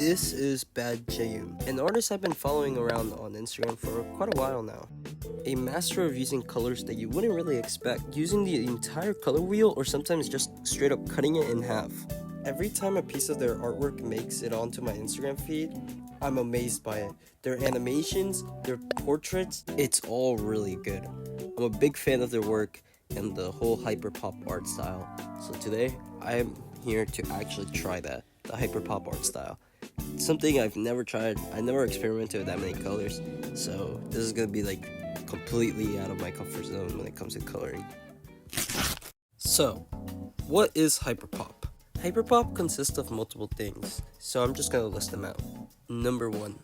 This is Bad Jayun, an artist I've been following around on Instagram for quite a while now. A master of using colors that you wouldn't really expect, using the entire color wheel or sometimes just straight up cutting it in half. Every time a piece of their artwork makes it onto my Instagram feed, I'm amazed by it. Their animations, their portraits, it's all really good. I'm a big fan of their work and the whole hyperpop art style. So today, I'm here to actually try that, the hyperpop art style. It's something I've never tried. I never experimented with that many colors, so this is gonna be like completely out of my comfort zone when it comes to coloring. So, what is hyperpop? Hyperpop consists of multiple things, so I'm just gonna list them out. Number 1,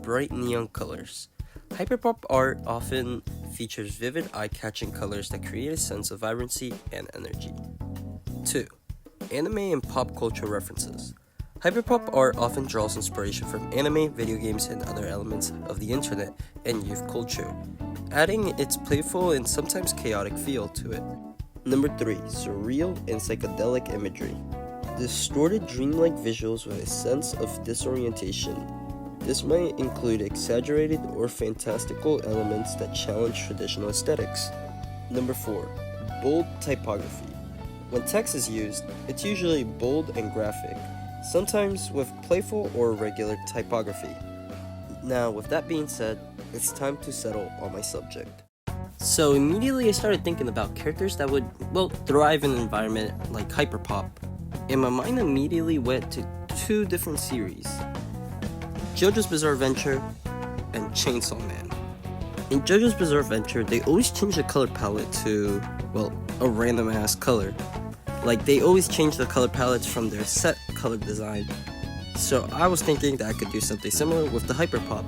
bright neon colors. Hyperpop art often features vivid, eye-catching colors that create a sense of vibrancy and energy. 2, anime and pop culture references. Hyperpop art often draws inspiration from anime, video games, and other elements of the internet and youth culture, adding its playful and sometimes chaotic feel to it. Number 3, surreal and psychedelic imagery. Distorted dreamlike visuals with a sense of disorientation. This might include exaggerated or fantastical elements that challenge traditional aesthetics. Number 4, bold typography. When text is used, it's usually bold and graphic, sometimes with playful or regular typography. Now, with that being said, it's time to settle on my subject. So immediately I started thinking about characters that would, thrive in an environment like hyperpop, and my mind immediately went to 2 different series, JoJo's Bizarre Adventure and Chainsaw Man. In JoJo's Bizarre Adventure, they always change the color palette to, a random ass color. Like, they always change the color palettes from their set color design. So I was thinking that I could do something similar with the hyperpop.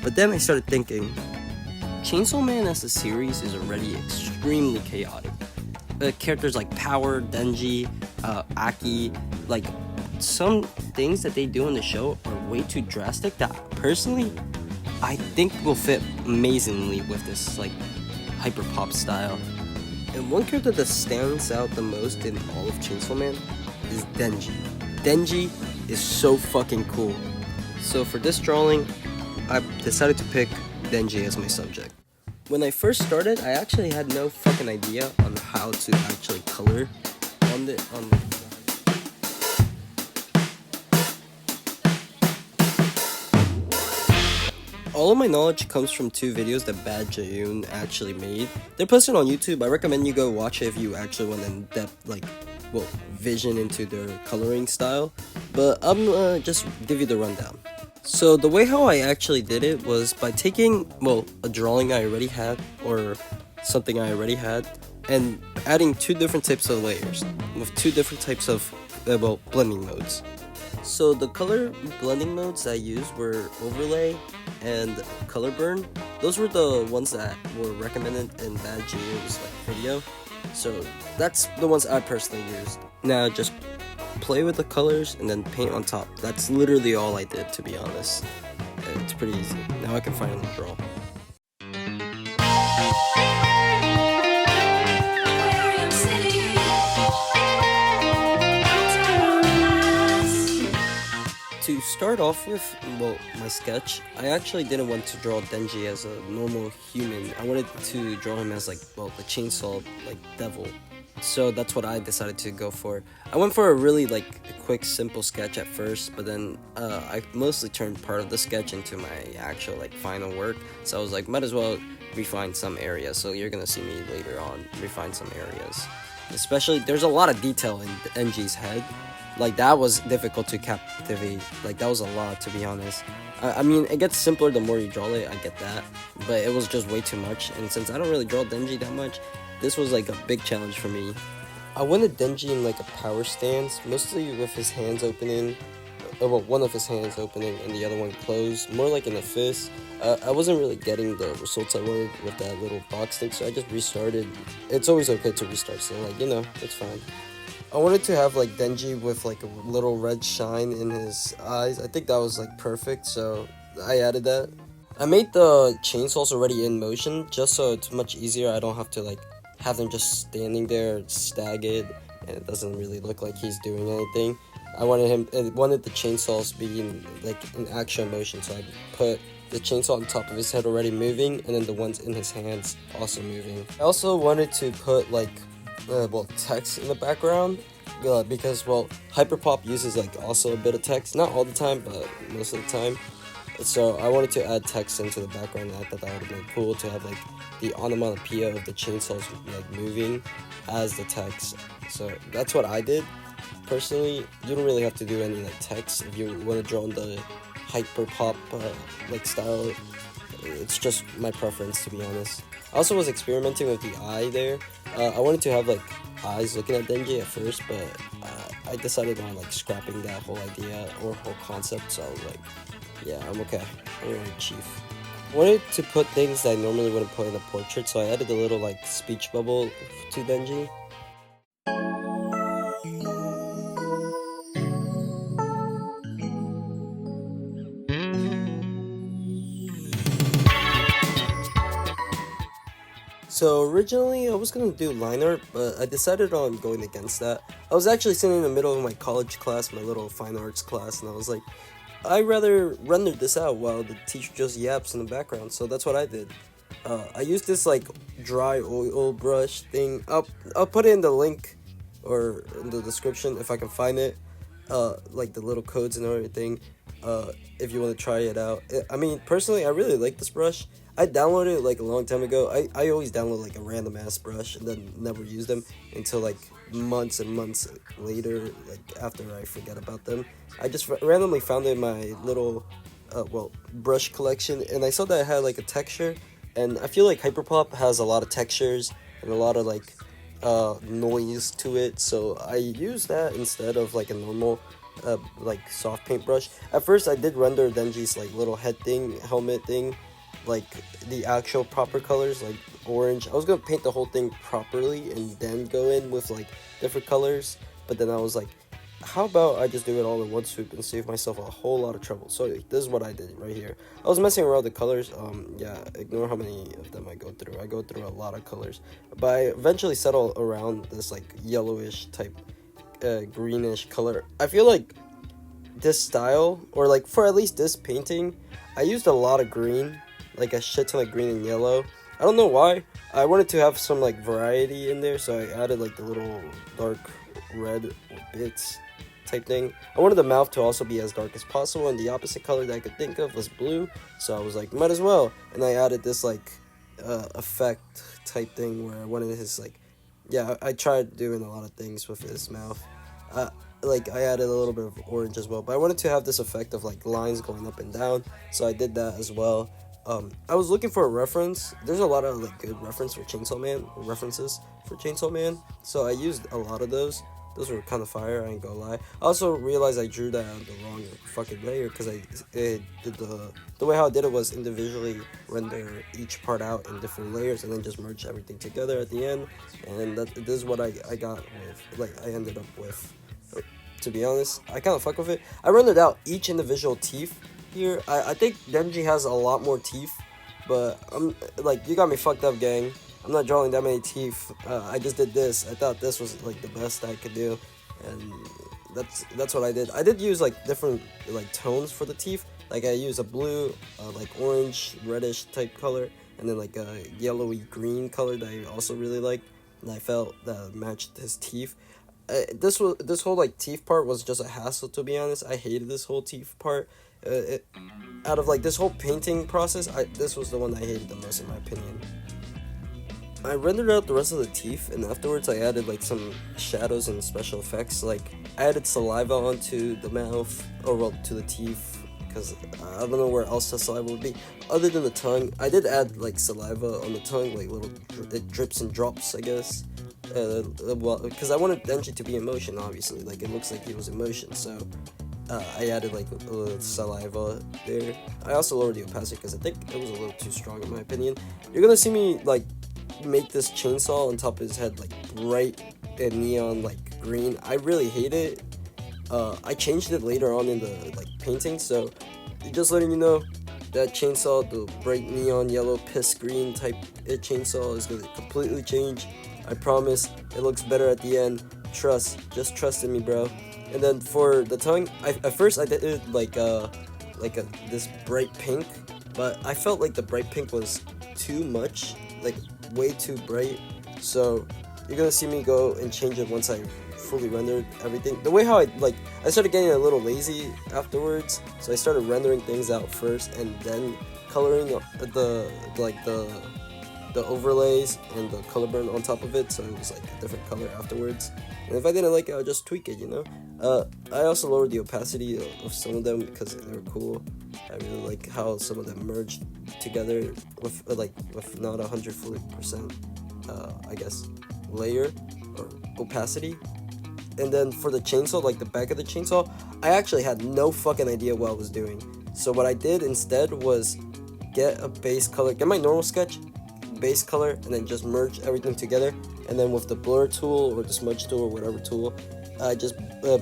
But then I started thinking, Chainsaw Man as a series is already extremely chaotic. Characters like Power, Denji, Aki, like some things that they do in the show are way too drastic that personally I think will fit amazingly with this like hyperpop style. And one character that stands out the most in all of Chainsaw Man is Denji. Denji is so fucking cool. So for this drawing, I decided to pick Denji as my subject. When I first started, I actually had no fucking idea on how to actually color on the All of my knowledge comes from 2 videos that Bad Jayun actually made. They're posted on YouTube. I recommend you go watch it if you actually want in-depth, vision into their coloring style. But I'm gonna just give you the rundown. So the way how I actually did it was by taking, a drawing I already had, or something I already had, and adding 2 different types of layers, with 2 different types of, blending modes. So the color blending modes I used were overlay and color burn. Those were the ones that were recommended in Bad Jayun's video. So that's the ones I personally used. Now just play with the colors and then paint on top. That's literally all I did, to be honest. It's pretty easy. Now I can finally draw. To start off with, my sketch, I actually didn't want to draw Denji as a normal human. I wanted to draw him as the chainsaw, devil. So that's what I decided to go for. I went for a really, quick, simple sketch at first, but then, I mostly turned part of the sketch into my actual, final work. So I was like, might as well refine some areas. So you're gonna see me later on refine some areas. Especially, there's a lot of detail in Denji's head. That was difficult to captivate. That was a lot, to be honest. I mean, it gets simpler the more you draw it, I get that. But it was just way too much. And since I don't really draw Denji that much, this was a big challenge for me. I wanted Denji in a power stance, mostly with his hands opening. One of his hands opening and the other one closed, more like in a fist. I wasn't really getting the results I wanted with that little box stick, so I just restarted. It's always okay to restart, so it's fine. I wanted to have Denji with a little red shine in his eyes. I think that was perfect, so I added that. I made the chainsaws already in motion just so it's much easier. I don't have to have them just standing there staggered and it doesn't really look like he's doing anything. wanted the chainsaws being like in action motion, so I put the chainsaw on top of his head already moving, and then the ones in his hands also moving. I also wanted to put like text in the background, because Hyperpop uses like also a bit of text, not all the time but most of the time. So I wanted to add text into the background, and I thought that would have been cool to have like the onomatopoeia of the chainsaws like moving as the text. So that's what I did. Personally, you don't really have to do any like text if you want to draw on the Hyperpop like style. It's just my preference, to be honest. I also was experimenting with the eye there. I wanted to have like eyes looking at Denji at first, but I decided on like scrapping that whole idea or whole concept. So I was like, yeah, I'm okay. I'm already chief. I wanted to put things that I normally wouldn't put in a portrait, so I added a little like speech bubble to Denji. So originally I was gonna do line art, but I decided on going against that. I was actually sitting in the middle of my college class, my little fine arts class, and I was like, I'd rather render this out while the teacher just yaps in the background, so that's what I did. I used this like dry oil brush thing. I'll put it in the link or in the description if I can find it. Like the little codes and everything. If you want to try it out. I mean, personally, I really like this brush. I downloaded it like a long time ago. I always download like a random ass brush and then never use them until like months and months later, like after I forget about them. I just randomly found it in my little brush collection, and I saw that it had like a texture, and I feel like Hyperpop has a lot of textures and a lot of like noise to it, so I use that instead of like a normal like soft paint brush. At first I did render Denji's like little head thing, helmet thing, like the actual proper colors, like orange. I was gonna paint the whole thing properly and then go in with like different colors, but then I was like, how about I just do it all in one swoop and save myself a whole lot of trouble. So this is what I did right here. I was messing around with the colors. Yeah, ignore how many of them I go through. I go through a lot of colors, but I eventually settle around this like yellowish type greenish color. I feel like this style, or like for at least this painting, I used a lot of green, like a shit ton of green and yellow. I don't know why. I wanted to have some like variety in there, so I added like the little dark red bits type thing. I wanted the mouth to also be as dark as possible, and the opposite color that I could think of was blue, so I was like, might as well. And I added this like effect type thing where I wanted his like, yeah, I tried doing a lot of things with his mouth. Like I added a little bit of orange as well, but I wanted to have this effect of like lines going up and down, so I did that as well. I was looking for a reference. There's a lot of like good references for Chainsaw Man, so I used a lot of those. Those were kind of fire, I ain't gonna lie. I also realized I drew that on the wrong fucking layer, because I did the way how I did it was individually render each part out in different layers and then just merge everything together at the end. And this is what I got with, like I ended up with. To be honest, I kind of fuck with it. I rendered out each individual teeth here. I think Denji has a lot more teeth, but I'm like, you got me fucked up, gang. I'm not drawing that many teeth. I just did this. I thought this was like the best I could do, and that's what I did. I did use like different like tones for the teeth. Like I used a blue, like orange, reddish type color, and then like a yellowy green color that I also really liked, and I felt that matched his teeth. This whole like teeth part was just a hassle, to be honest. I hated this whole teeth part. Out of like this whole painting process, this was the one I hated the most in my opinion. I rendered out the rest of the teeth, and afterwards I added like some shadows and special effects. Like I added saliva onto the mouth, or well, to the teeth, because I don't know where else the saliva would be other than the tongue. I did add like saliva on the tongue, like little it drips and drops, I guess. Well, because I wanted Denji to be in motion, obviously, like it looks like he was in motion, so I added like a little saliva there. I also lowered the opacity because I think it was a little too strong in my opinion. You're gonna see me like make this chainsaw on top of his head like bright and neon like green. I really hate it. I changed it later on in the like painting, so just letting you know that chainsaw, the bright neon yellow piss green type chainsaw, is gonna completely change. I promise. It looks better at the end. Just trust in me, bro. And then for the tongue, at first I did it like this bright pink, but I felt like the bright pink was too much, like way too bright. So you're gonna see me go and change it once I fully rendered everything. The way how I started getting a little lazy afterwards, so I started rendering things out first and then coloring the overlays and the color burn on top of it, so it was like a different color afterwards. And if I didn't like it, I'll just tweak it, you know. I also lowered the opacity of some of them because they were cool. I really like how some of them merged together with not 100% I guess layer or opacity. And then for the chainsaw, like the back of the chainsaw, I actually had no fucking idea what I was doing. So what I did instead was get a base color, get my normal sketch, base color, and then just merge everything together. And then with the blur tool or the smudge tool or whatever tool, I just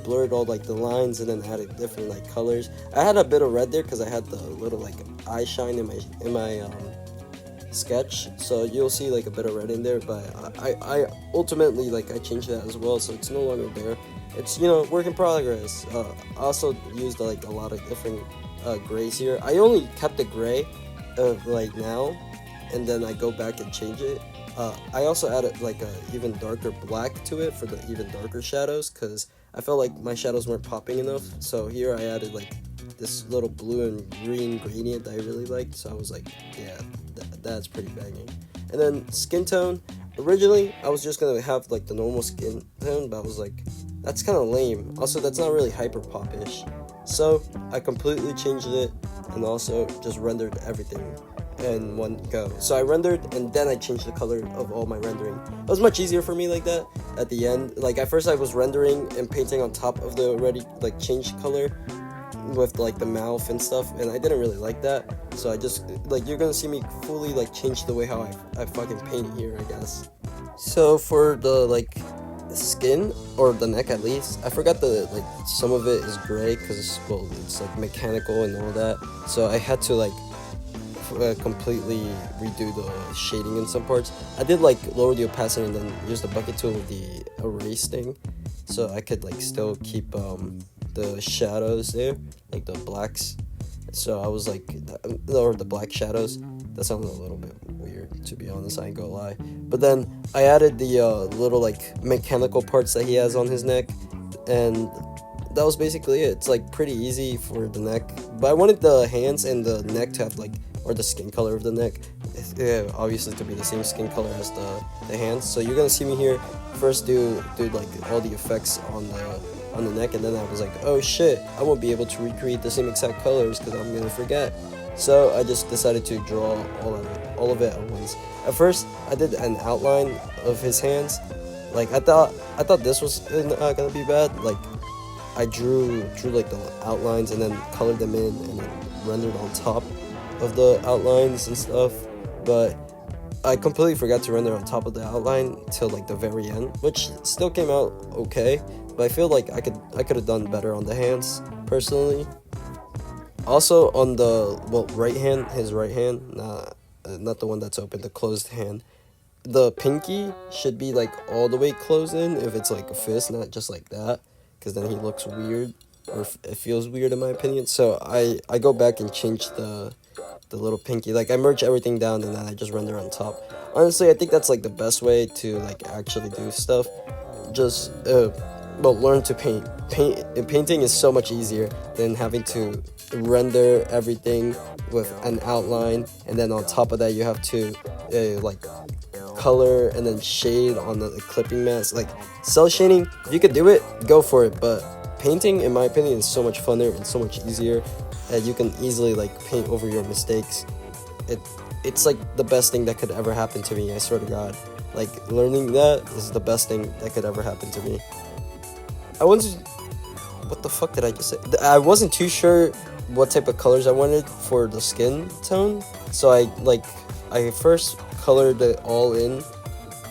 blurred all like the lines and then added different like colors. I had a bit of red there because I had the little like eye shine in my sketch, so you'll see like a bit of red in there. But I ultimately like I changed that as well, so it's no longer there. It's, you know, work in progress. I also used like a lot of different grays here. I only kept the gray like now, and then I go back and change it. I also added like a even darker black to it for the even darker shadows, because I felt like my shadows weren't popping enough. So here I added like this little blue and green gradient that I really liked. So I was like, yeah, that's pretty banging. And then skin tone. Originally, I was just gonna have like the normal skin tone, but I was like, that's kind of lame. Also, that's not really hyperpop-ish. So I completely changed it and also just rendered everything in one go. So I rendered and then I changed the color of all my rendering. It was much easier for me like that at the end. Like at first I was rendering and painting on top of the already like changed color with like the mouth and stuff, and I didn't really like that. So I just like, you're gonna see me fully like change the way how I fucking paint here, I guess. So for the like skin or the neck, at least I forgot the like some of it is gray because well it's like mechanical and all that, so I had to like completely redo the shading in some parts. I did like lower the opacity and then use the bucket tool with the erase thing, so I could like still keep the shadows there, like the blacks. So I was like, or the black shadows. That sounded a little bit weird, to be honest, I ain't gonna lie. But then I added the little like mechanical parts that he has on his neck, and that was basically it. It's like pretty easy for the neck, but I wanted the hands and the neck to have like, or the skin color of the neck, obviously to be the same skin color as the hands. So you're gonna see me here first do like all the effects on the neck, and then I was like, oh shit, I won't be able to recreate the same exact colors because I'm gonna forget. So I just decided to draw all of it at once. At first I did an outline of his hands. Like I thought this was gonna be bad. Like I drew like the outlines and then colored them in and then rendered on top of the outlines and stuff, but I completely forgot to render on top of the outline till like the very end, which still came out okay, but I feel like I could have done better on the hands personally. Also on the right hand, his right hand, not the one that's open, the closed hand, the pinky should be like all the way closed in if it's like a fist, not just like that, because then he looks weird, or it feels weird in my opinion. So I go back and change the little pinky, like I merge everything down and then I just render on top. Honestly, I think that's like the best way to like actually do stuff. Just learn to paint. Painting is so much easier than having to render everything with an outline, and then on top of that you have to like color and then shade on the clipping mask. Like cell shading, if you could do it, go for it, but painting, in my opinion, is so much funner and so much easier, and you can easily like paint over your mistakes. It's like the best thing that could ever happen to me, I swear to God. Like learning that is the best thing that could ever happen to me. What the fuck did I just say? I wasn't too sure what type of colors I wanted for the skin tone, so I first colored it all in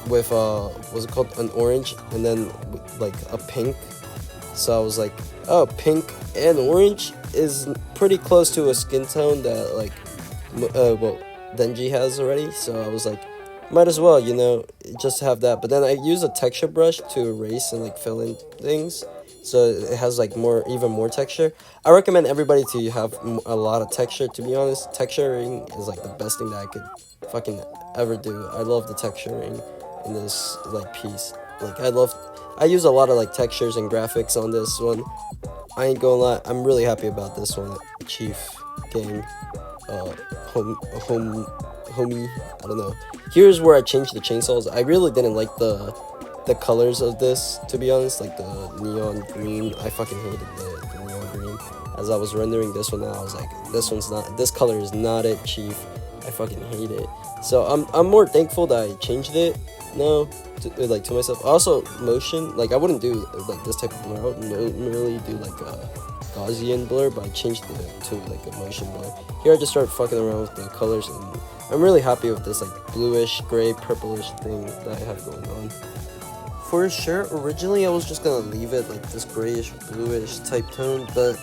with what's it called, an orange, and then like a pink. So I was like, oh, pink and orange is pretty close to a skin tone that like Denji has already. So I was like, might as well, you know, just have that. But then I use a texture brush to erase and like fill in things, so it has like even more texture. I recommend everybody to have a lot of texture. To be honest, texturing is like the best thing that I could fucking ever do. I love the texturing in this like piece. Like I use a lot of like textures and graphics on this one. I ain't gonna lie, I'm really happy about this one. Chief Gang, homie, I don't know. Here's where I changed the chainsaws. I really didn't like the colors of this, to be honest, like the neon green. I fucking hated the neon green. As I was rendering this one out, I was like, this color is not it, Chief. I fucking hate it. So I'm more thankful that I changed it now, to myself. Also, motion, like I wouldn't do like this type of blur. I wouldn't really do like a Gaussian blur, but I changed it to like a motion blur. Here I just started fucking around with the colors, and I'm really happy with this like bluish, gray, purplish thing that I have going on. For his shirt, originally I was just gonna leave it like this grayish, bluish type tone, but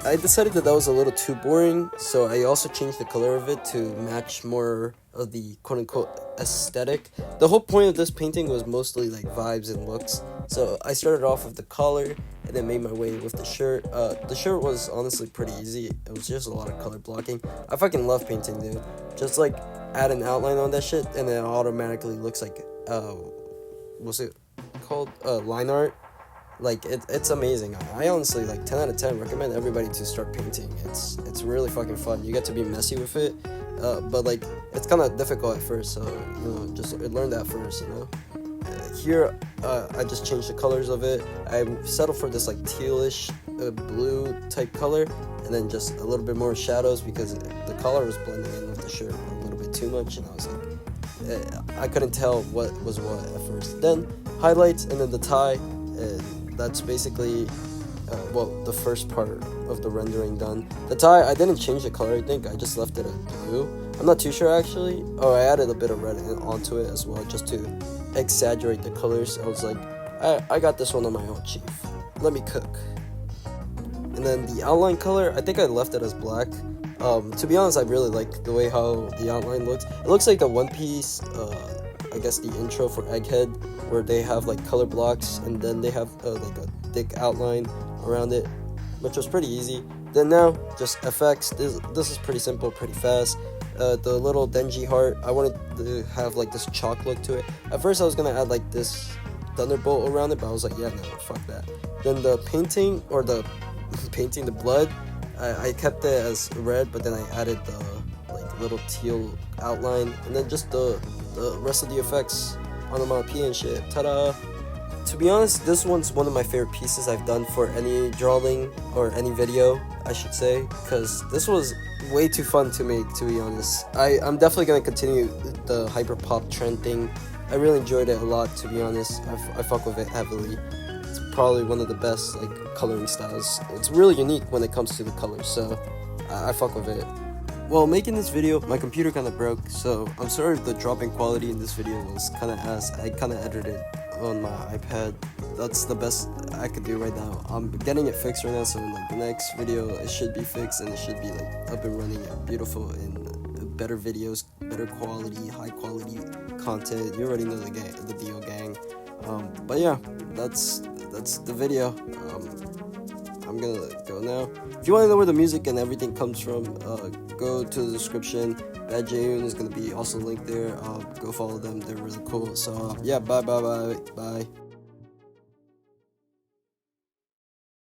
I decided that was a little too boring, so I also changed the color of it to match more of the quote-unquote aesthetic. The whole point of this painting was mostly like vibes and looks, so I started off with the collar and then made my way with the shirt. The shirt was honestly pretty easy. It was just a lot of color blocking. I fucking love painting, dude. Just like add an outline on that shit and then it automatically looks like what's it called, line art. Like it's amazing. I honestly, like, 10 out of 10 recommend everybody to start painting. It's really fucking fun. You get to be messy with it, but like it's kind of difficult at first, so just learn that first. Here I just changed the colors of it. I settled for this like tealish blue type color, and then just a little bit more shadows because the color was blending in with the shirt a little bit too much, and I was like, I couldn't tell what was what at first. Then highlights, and then the tie, and that's basically the first part of the rendering done. The tie, I didn't change the color. I think I just left it at blue. I'm not too sure actually. Oh, I added a bit of red onto it as well, just to exaggerate the colors. I was like, I got this one on my own, Chief. Let me cook. And then the outline color, I think I left it as black. To be honest, I really like the way how the outline looks. It looks like the One Piece, I guess the intro for Egghead, where they have like color blocks and then they have like a thick outline around it, which was pretty easy. Then now, just effects. This is pretty simple, pretty fast. The little Denji heart, I wanted to have like this chalk look to it. At first I was gonna add like this thunderbolt around it, but I was like, yeah, no, fuck that. Then the painting, or the painting, the blood, I kept it as red, but then I added the like little teal outline, and then just the rest of the effects, onomatopoeia and shit. Ta-da! To be honest, this one's one of my favorite pieces I've done for any drawing or any video, I should say, because this was way too fun to make, to be honest. I'm definitely going to continue the hyperpop trend thing. I really enjoyed it a lot, to be honest. I fuck with it heavily. It's probably one of the best like coloring styles. It's really unique when it comes to the colors, so I fuck with it. While making this video, my computer kind of broke, so I'm sorry if the dropping quality in this video was kind of ass. I kind of edited on my iPad. That's the best I could do right now. I'm getting it fixed right now, so in like the next video it should be fixed and it should be like up and running and beautiful and better videos, better quality, high quality content. You already know the deal, gang. But yeah, that's the video. I'm gonna go now. If you want to know where the music and everything comes from, go to the description. Bad Jayun is gonna be also linked there. Go follow them. They're really cool. So yeah, bye.